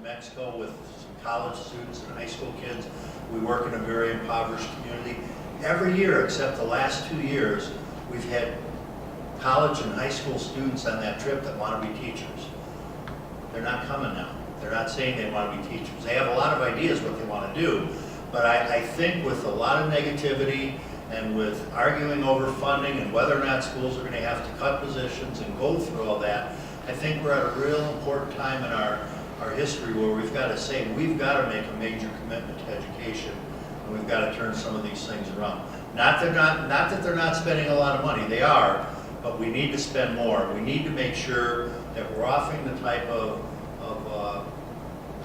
to Mexico with some college students and high school kids. We work in a very impoverished community. Every year, except the last 2 years, we've had college and high school students on that trip that want to be teachers. They're not coming now. They're not saying they want to be teachers. They have a lot of ideas what they want to do, but I think with a lot of negativity and with arguing over funding and whether or not schools are going to have to cut positions and go through all that, I think we're at a real important time in our history where we've got to say we've got to make a major commitment to education, and we've got to turn some of these things around. Not that they're not spending a lot of money, they are, but we need to spend more. We need to make sure that we're offering the type of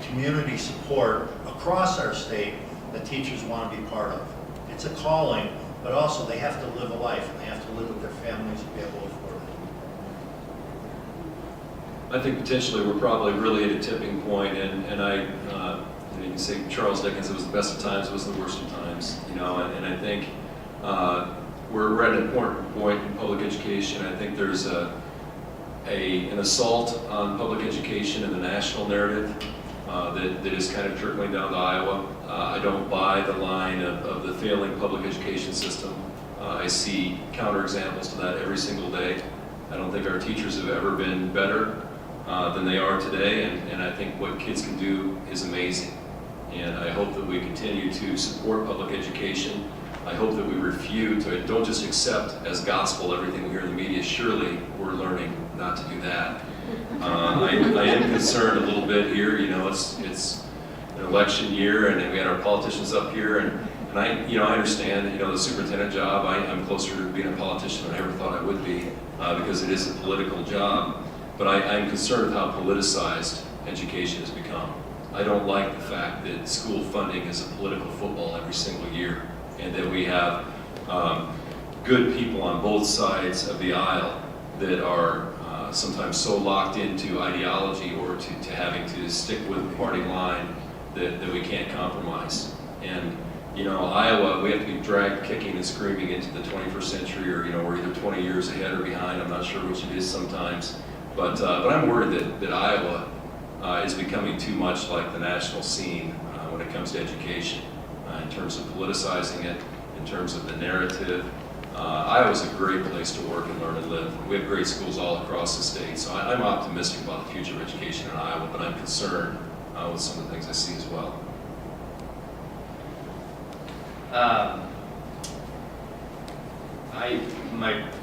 community support across our state that teachers want to be part of. It's a calling, but also they have to live a life, and they have to live with their families and be able to afford it. I think potentially we're probably really at a tipping point, and you can say Charles Dickens, it was the best of times, it was the worst of times, and I think we're at an important point in public education. I think there's an assault on public education in the national narrative that is kind of trickling down to Iowa. I don't buy the line of the failing public education system. I see counterexamples to that every single day. I don't think our teachers have ever been better than they are today, and I think what kids can do is amazing. And I hope that we continue to support public education. I hope that we don't just accept as gospel everything we hear in the media. Surely we're learning not to do that. I am concerned a little bit here. It's an election year, and we had our politicians up here, and I understand, the superintendent job. I'm closer to being a politician than I ever thought I would be, because it is a political job. But I'm concerned with how politicized education has become. I don't like the fact that school funding is a political football every single year, and that we have good people on both sides of the aisle that are sometimes so locked into ideology or to having to stick with the party line that we can't compromise. And Iowa, we have to be dragged kicking and screaming into the 21st century, or we're either 20 years ahead or behind. I'm not sure which it is sometimes, but I'm worried that Iowa is becoming too much like the national scene when it comes to education, in terms of politicizing it, in terms of the narrative. Iowa's a great place to work and learn and live. We have great schools all across the state, so I'm optimistic about the future of education in Iowa, but I'm concerned with some of the things I see as well.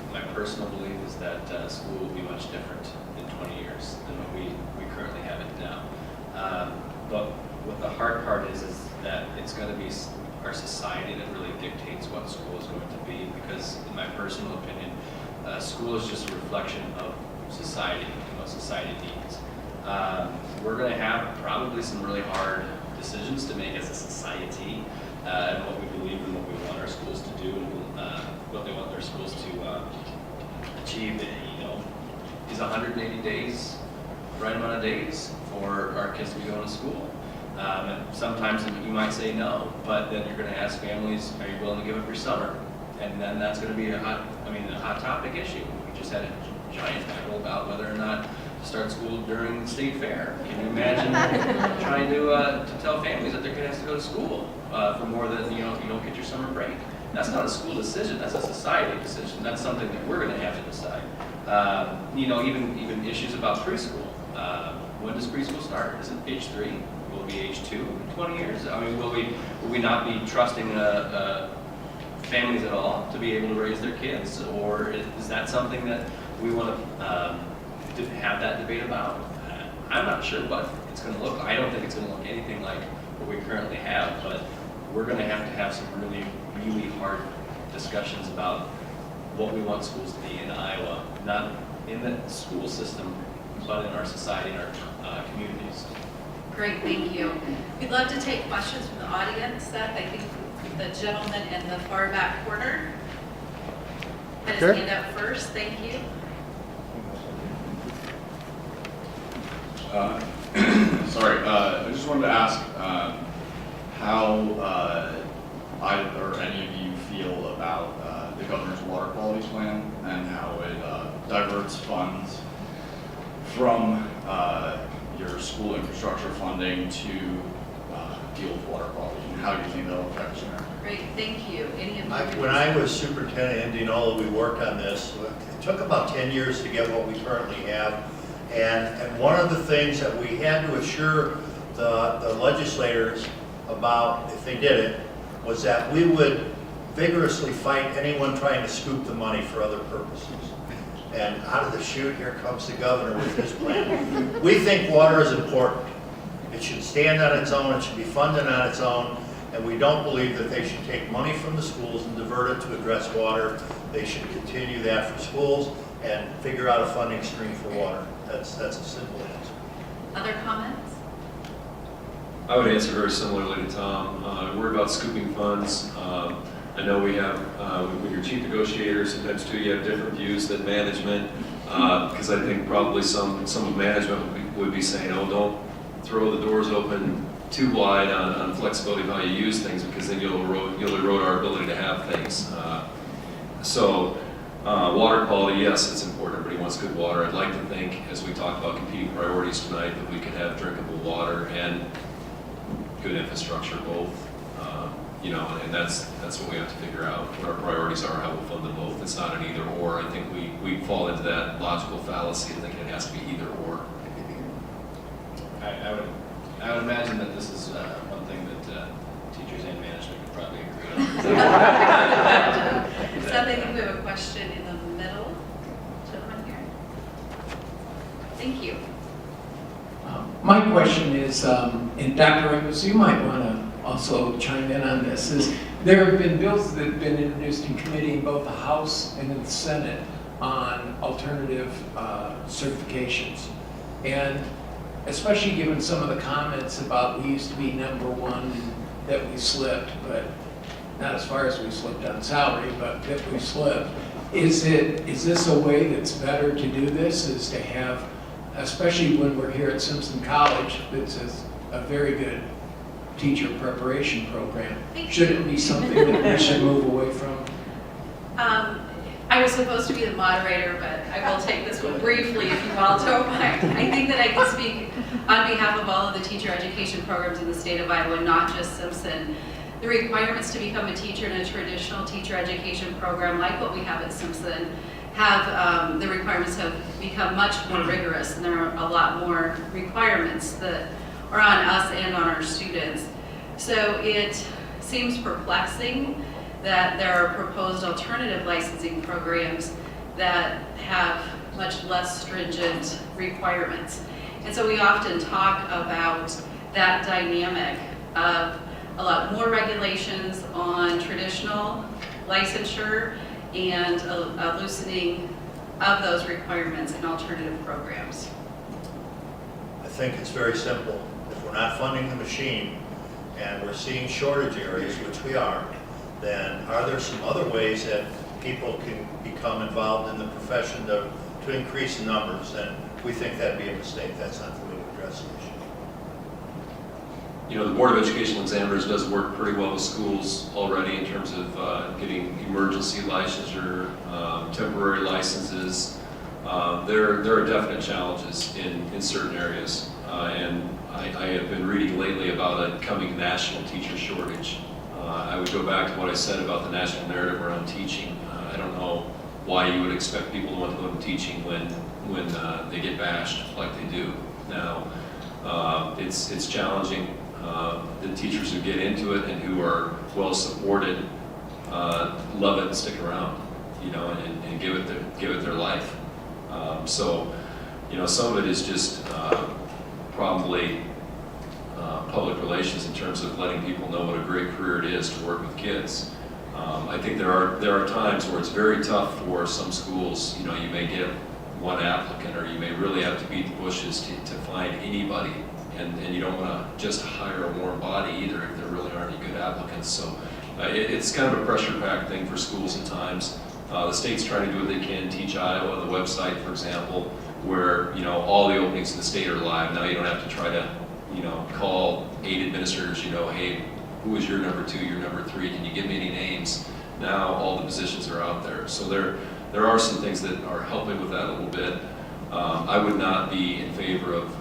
My personal belief is that school will be much different in 20 years than what we currently have it now. But what the hard part is that it's going to be our society that really dictates what school is going to be, because in my personal opinion, school is just a reflection of society and what society needs. We're going to have probably some really hard decisions to make as a society, and what we believe and what we want our schools to do, and what they want their schools to achieve. Is 180 days the right amount of days for our kids to be going to school? And sometimes you might say no, but then you're going to ask families, are you willing to give up your summer? And then that's going to be a hot topic issue. We just had a giant battle about whether or not to start school during the state fair. Can you imagine trying to tell families that they're going to have to go to school for more than, if you don't get your summer break? That's not a school decision, that's a society decision. That's something that we're going to have to decide. Even issues about preschool. When does preschool start? Is it age 3? Will it be age 2 in 20 years? Will we not be trusting families at all to be able to raise their kids? Or is that something that we want to have that debate about? I'm not sure what it's going to look like. I don't think it's going to look anything like what we currently have, but we're going to have some really, really hard discussions about what we want schools to be in Iowa, not in the school system, but in our society and our communities. Great, thank you. We'd love to take questions from the audience. Seth, I think the gentleman in the far back corner had his hand up first. Thank you. Sorry, I just wanted to ask how either or any of you feel about the governor's water quality plan and how it diverts funds from your school infrastructure funding to deal with water quality? And how do you think that'll affect you? Great, thank you. Any of you? When I was superintendent in Indianola, we worked on this. It took about 10 years to get what we currently have. And one of the things that we had to assure the legislators about, if they did it, was that we would vigorously fight anyone trying to scoop the money for other purposes. And out of the chute, here comes the governor with his plan. We think water is important. It should stand on its own, it should be funded on its own, and we don't believe that they should take money from the schools and divert it to address water. They should continue that for schools and figure out a funding stream for water. That's a simple answer. Other comments? I would answer very similarly to Tom. We're about scooping funds. I know we have, when you're chief negotiator, sometimes too, you have different views than management, because I think probably some of management would be saying, oh, don't throw the doors open too wide on flexibility of how you use things, because then you'll erode our ability to have things. Water quality, yes, it's important. Everybody wants good water. I'd like to think, as we talked about competing priorities tonight, that we could have drinkable water and good infrastructure both. And that's what we have to figure out, what our priorities are, how we'll fund them both. It's not an either or. I think we fall into that logical fallacy of thinking it has to be either or. I would imagine that this is one thing that teachers and management could probably agree on. So I think we have a question in the middle. Gentleman here. Thank you. My question is, and Dr. Amos, you might want to also chime in on this, is there have been bills that have been introduced in committee in both the House and in the Senate on alternative certifications. And especially given some of the comments about we used to be number one and that we slipped, but not as far as we slipped on salary, but that we slipped. Is this a way that's better to do this, is to have, especially when we're here at Simpson College, that's a very good teacher preparation program. Should it be something that we should move away from? I was supposed to be the moderator, but I will take this one briefly if you all don't mind. I think that I can speak on behalf of all of the teacher education programs in the state of Iowa, not just Simpson. The requirements to become a teacher in a traditional teacher education program like what we have at Simpson have, the requirements have become much more rigorous, and there are a lot more requirements that are on us and on our students. So it seems perplexing that there are proposed alternative licensing programs that have much less stringent requirements. And so we often talk about that dynamic of a lot more regulations on traditional licensure and a loosening of those requirements in alternative programs. I think it's very simple. If we're not funding the machine and we're seeing shortage areas, which we are, then are there some other ways that people can become involved in the profession to increase the numbers? And we think that'd be a mistake. That's not the way to address the issue. The Board of Educational Examiners does work pretty well with schools already in terms of getting emergency licensure, temporary licenses. There are definite challenges in certain areas. And I have been reading lately about a coming national teacher shortage. I would go back to what I said about the national narrative around teaching. I don't know why you would expect people to want to go into teaching when they get bashed like they do now. It's challenging. The teachers who get into it and who are well supported love it and stick around, and give it their life. Some of it is just probably public relations in terms of letting people know what a great career it is to work with kids. I think there are times where it's very tough for some schools. You may get one applicant, or you may really have to beat the bushes to find anybody, and you don't want to just hire a warm body either if there really aren't any good applicants. So it's kind of a pressure-packed thing for schools at times. The state's trying to do what they can. Teach Iowa, the website, for example, where all the openings in the state are live. Now you don't have to try to call 8 administrators. Hey, who is your number 2, your number 3? Can you give me any names? Now all the positions are out there. So there are some things that are helping with that a little bit. I would not be in favor of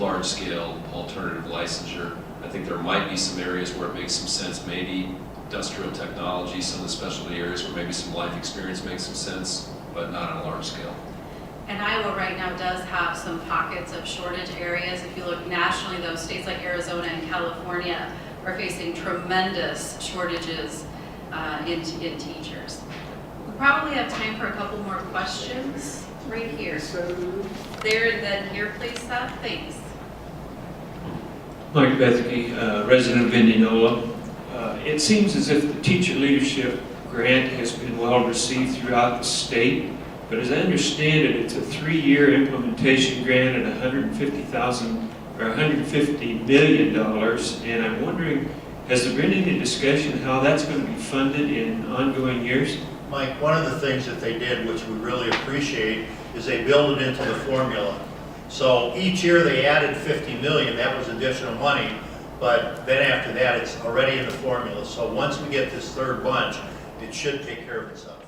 large-scale alternative licensure. I think there might be some areas where it makes some sense, maybe industrial technology, some of the specialty areas where maybe some life experience makes some sense, but not on a large scale. And Iowa right now does have some pockets of shortage areas. If you look nationally, though, states like Arizona and California are facing tremendous shortages in teachers. We probably have time for a couple more questions right here. There, then here, please, Seth. Thanks. Mike Bethke, resident of Indianola. It seems as if the teacher leadership grant has been well received throughout the state, but as I understand it, it's a 3-year implementation grant at $150,000 or $150 million, and I'm wondering, has there been any discussion how that's going to be funded in ongoing years? Mike, one of the things that they did, which we really appreciate, is they built it into the formula. So each year they added 50 million, that was additional money, but then after that, it's already in the formula. So once we get this third bunch, it should take care of itself.